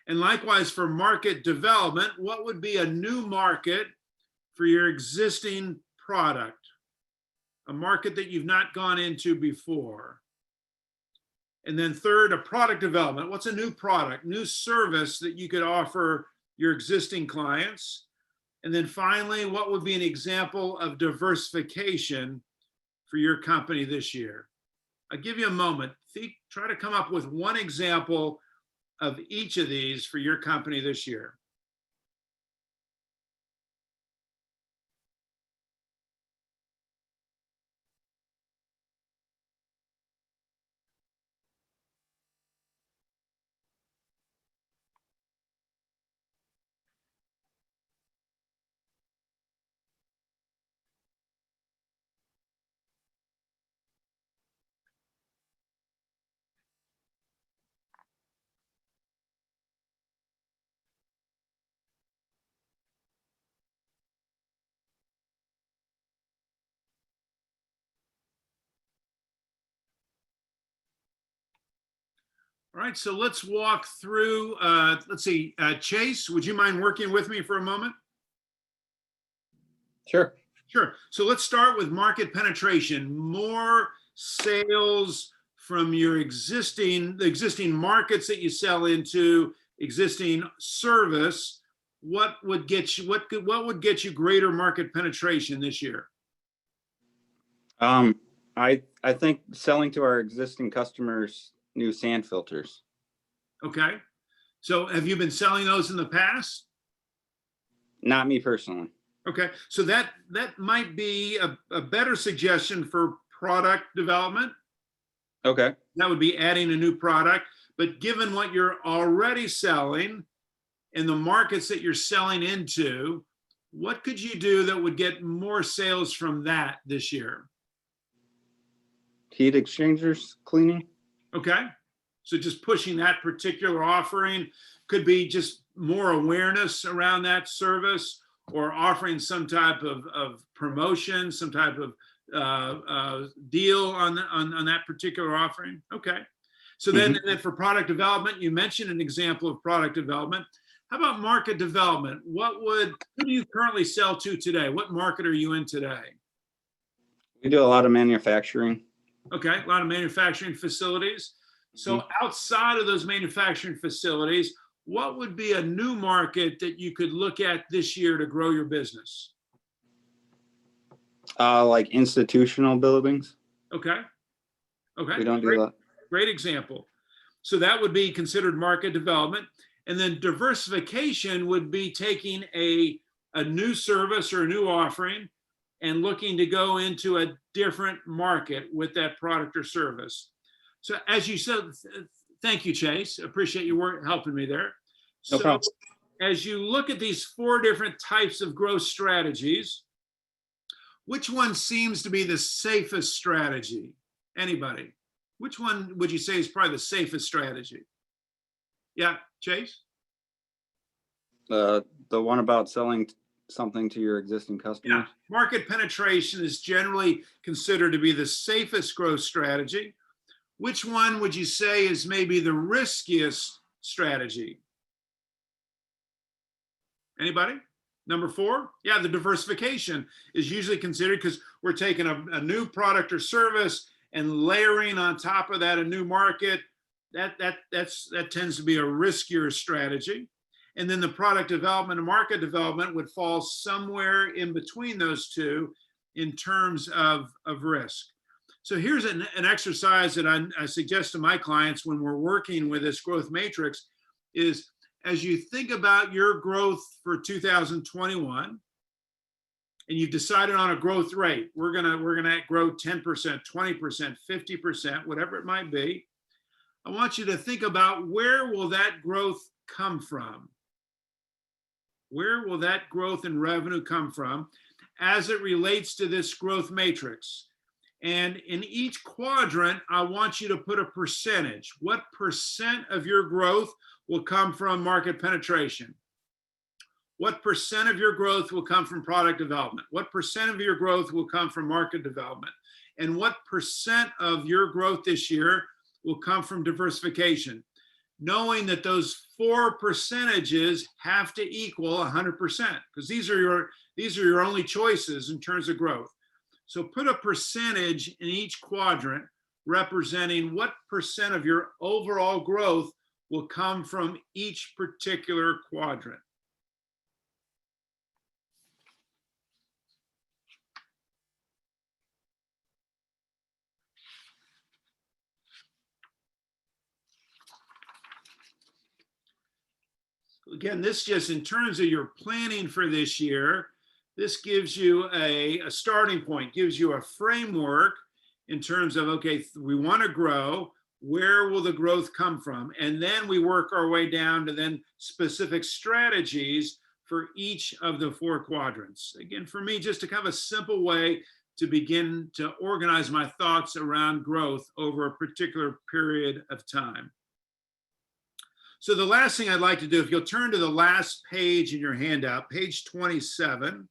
And likewise for market development, what would be a new market for your existing product? A market that you've not gone into before. And then third, a product development. What's a new product, new service that you could offer your existing clients? And then finally, what would be an example of diversification for your company this year? I'll give you a moment. Try to come up with one example of each of these for your company this year. All right, so let's walk through, let's see, Chase, would you mind working with me for a moment? Sure. Sure. So let's start with market penetration. More sales from your the existing markets that you sell into, existing service. What would get you, what would get you greater market penetration this year? I think selling to our existing customers new sand filters. Okay. So have you been selling those in the past? Not me personally. Okay. So that might be a better suggestion for product development. Okay. That would be adding a new product. But given what you're already selling and the markets that you're selling into, what could you do that would get more sales from that this year? Heat exchangers cleaning. Okay. So just pushing that particular offering could be just more awareness around that service, or offering some type of promotion, some type of deal on that particular offering. Okay. So then, then for product development, you mentioned an example of product development. How about market development? Who do you currently sell to today? What market are you in today? We do a lot of manufacturing. Okay, a lot of manufacturing facilities. So outside of those manufacturing facilities, what would be a new market that you could look at this year to grow your business? Like institutional buildings. Okay. Okay. We don't do that. Great example. So that would be considered market development. And then diversification would be taking a new service or a new offering and looking to go into a different market with that product or service. So as you said, thank you, Chase. Appreciate your work helping me there. No So problem. as you look at these 4 different types of growth strategies, which one seems to be the safest strategy? Anybody? Which one would you say is probably the safest strategy? Yeah, Chase? The one about selling something to your existing customers. Yeah, market penetration is generally considered to be the safest growth strategy. Which one would you say is maybe the riskiest strategy? Anybody? Number 4? Yeah, the diversification is usually considered, because we're taking a new product or service and layering on top of that a new market. That tends to be a riskier strategy. And then the product development and market development would fall somewhere in between those two in terms of risk. So here's an exercise that I suggest to my clients when we're working with this growth matrix is, as you think about your growth for 2021, and you've decided on a growth rate, we're gonna grow 10%, 20%, 50%, whatever it might be. I want you to think about, where will that growth come from? Where will that growth in revenue come from as it relates to this growth matrix? And in each quadrant, I want you to put a percentage. What percent of your growth will come from market penetration? What percent of your growth will come from product development? What percent of your growth will come from market development? And what percent of your growth this year will come from diversification? Knowing that those 4 percentages have to equal 100%, because these are your only choices in terms of growth. So put a percentage in each quadrant representing what percent of your overall growth will come from each particular quadrant. Again, this just in terms of your planning for this year, this gives you a starting point, gives you a framework in terms of, okay, we want to grow, where will the growth come from? And then we work our way down to then specific strategies for each of the 4 quadrants. Again, for me, just a kind of a simple way to begin to organize my thoughts around growth over a particular period of time. So the last thing I'd like to do, if you'll turn to the last page in your handout, page 27.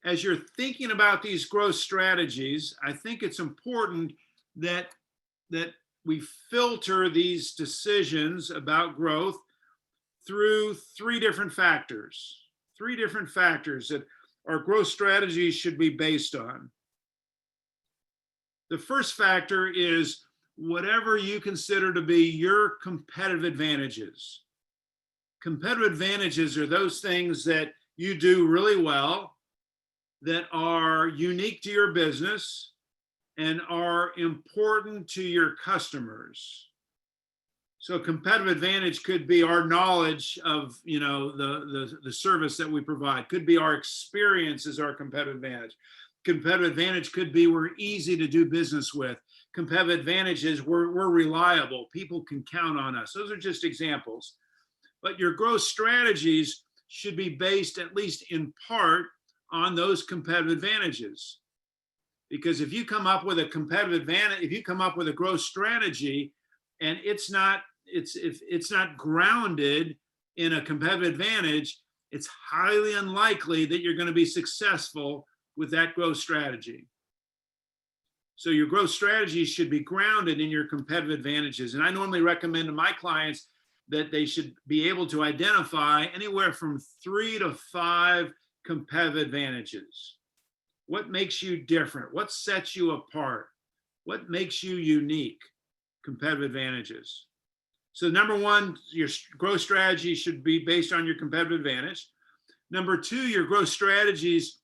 As you're thinking about these growth strategies, I think it's important that that we filter these decisions about growth through three different factors that our growth strategies should be based on. The first factor is whatever you consider to be your competitive advantages. Competitive advantages are those things that you do really well, that are unique to your business and are important to your customers. So competitive advantage could be our knowledge of, you know, the service that we provide, could be our experience as our competitive advantage. Competitive advantage could be we're easy to do business with. Competitive advantage is we're reliable. People can count on us. Those are just examples. But your growth strategies should be based, at least in part, on those competitive advantages. Because if you come up with a competitive advantage, if you come up with a growth strategy and it's not grounded in a competitive advantage, it's highly unlikely that you're going to be successful with that growth strategy. So your growth strategy should be grounded in your competitive advantages. And I normally recommend to my clients that they should be able to identify anywhere from 3 to 5 competitive advantages. What makes you different? What sets you apart? What makes you unique? Competitive advantages. So number one, your growth strategy should be based on your competitive advantage. Number two, your growth strategies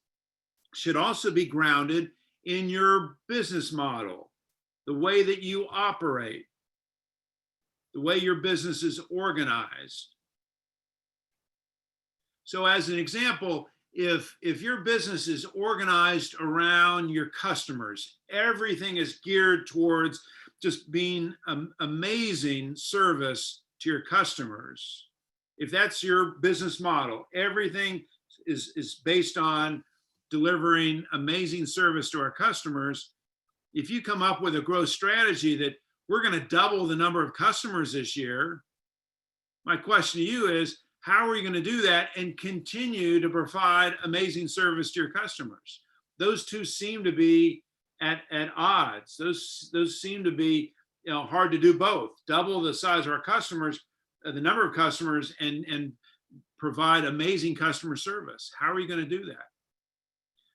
should also be grounded in your business model, the way that you operate, the way your business is organized. So as an example, if your business is organized around your customers, everything is geared towards just being amazing service to your customers. If that's your business model, everything is based on delivering amazing service to our customers. If you come up with a growth strategy that we're going to double the number of customers this year, my question to you is, how are you going to do that and continue to provide amazing service to your customers? Those two seem to be at odds. Those seem to be, you know, hard to do both. Double the size of our customers, the number of customers, and provide amazing customer service. How are you going to do that?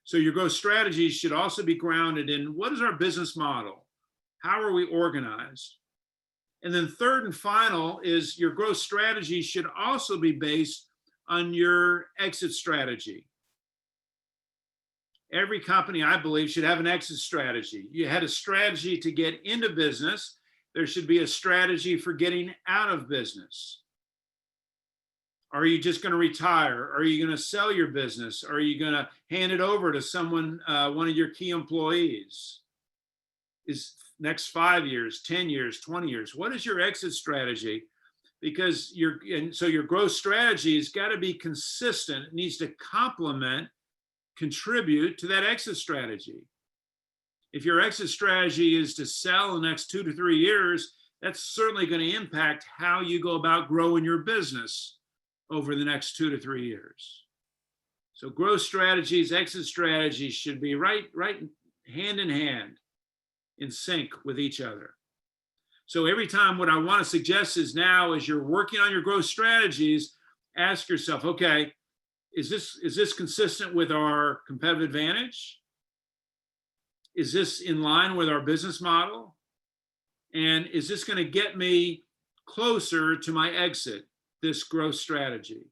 So your growth strategies should also be grounded in what is our business model? How are we organized? And then third and final is your growth strategy should also be based on your exit strategy. Every company, I believe, should have an exit strategy. You had a strategy to get into business. There should be a strategy for getting out of business. Are you just going to retire? Are you going to sell your business? Are you going to hand it over to someone, one of your key employees? Is next 5 years, 10 years, 20 years? What is your exit strategy? Because your growth strategy has got to be consistent. It needs to complement, contribute to that exit strategy. If your exit strategy is to sell in the next 2 to 3 years, that's certainly going to impact how you go about growing your business over the next 2 to 3 years. So growth strategies, exit strategies should be right hand in hand, in sync with each other. So every time, what I want to suggest is now, as you're working on your growth strategies, ask yourself, okay, is this consistent with our competitive advantage? Is this in line with our business model? And is this going to get me closer to my exit, this growth strategy?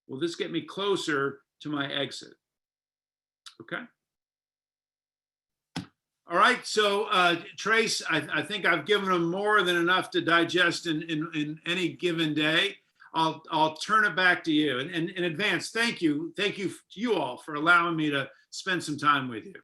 Will this get me closer to my exit? Okay. All right, so Trace, I think I've given them more than enough to digest in any given day. I'll turn it back to you. And in advance, thank you to you all for allowing me to spend some time with you.